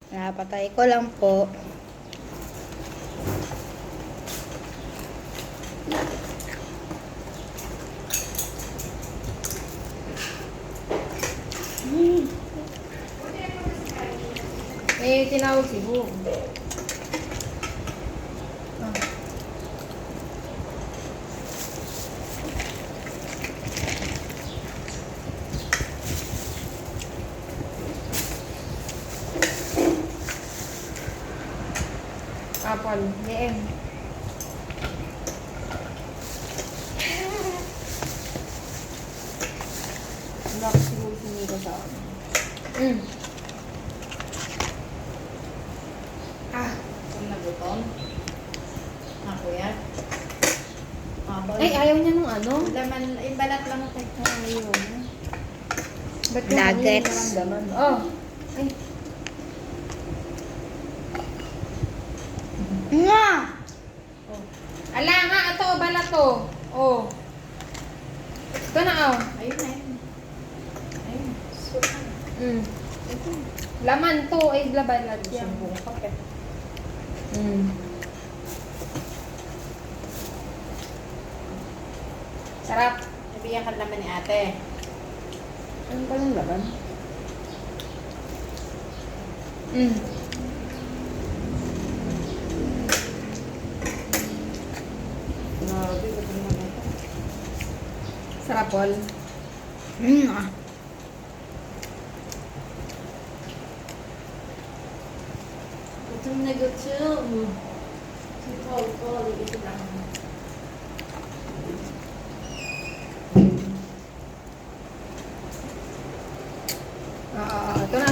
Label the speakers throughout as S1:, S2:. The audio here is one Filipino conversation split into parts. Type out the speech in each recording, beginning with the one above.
S1: Napatay ko lang po.
S2: Tinawag si Bu. Apple. DM. Wala ko siguro sumika sa akin.
S3: Kung nagutom. Ako yan.
S2: Ay, ayaw niya nung ano?
S3: Laman, balat lang ako.
S2: Ayaw. Ba't yung
S1: Nuggets.
S2: naramdaman? Oh. Ay.
S1: Nga!
S2: Oh. Ala nga, ito, balat to. Oh. Ito na, oh.
S3: Ayun na yun. Ayun. Sukan. Ito.
S2: Laman to, ay balat yan.
S3: Sumbong kape.
S2: Sarap.
S3: Nabiyan ka naman ni ate.
S2: Ano ba yung laban?
S3: Grabe, gutom naman ito.
S2: Sarap, Paul.
S3: Gutom na gutom. Si Paul, ito lang.
S2: Ito na.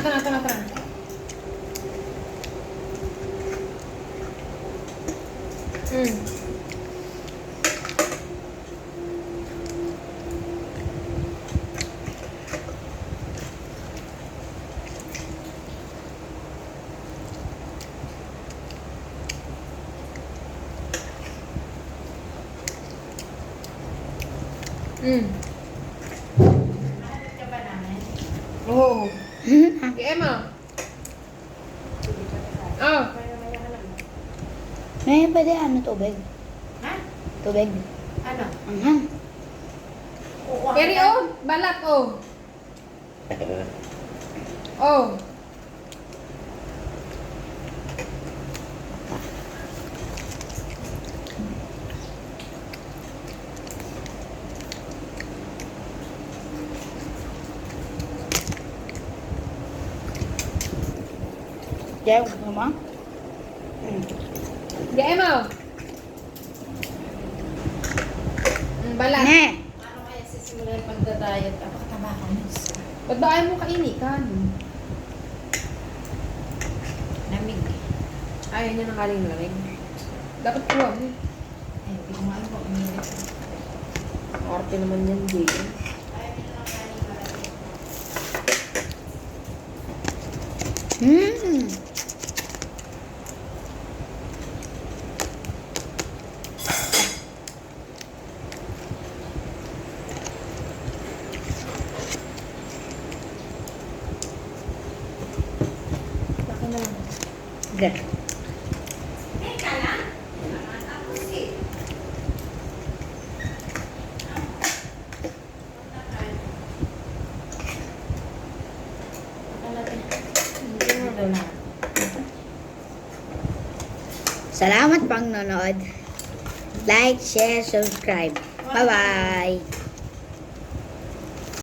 S3: Mahanap ka ba namin?
S2: Oo. DM mo.
S3: Sige pa tayo.
S2: Oh.
S3: Maya ka lang.
S1: May pwede ano tubig?
S3: Ha?
S1: Tubig.
S3: Ano?
S1: Anghang.
S3: Kukuha
S2: Pero
S3: ka.
S2: oh, balat oh. Oh.
S1: Diyan, gusto mo?
S2: DM mo. Balat.
S1: Ne!
S3: Ano kaya sisimula yung pagda-diet? Napakataba ko, miss.
S2: Ba't ba ayaw mo kainikan?
S3: Lamig.
S2: Ayaw niya ng aling lamig. Dapat kuha mo.
S3: Ay, hindi ko alam kung umilit.
S2: Arte naman yan, Jay.
S3: Ayaw nila ng kanin malamig.
S2: Laki na lang.
S1: Good.
S3: Teka lang. Tapos eh. Hindi mo daw na.
S1: Salamat pang nanood. Like, share, subscribe. Bye-bye!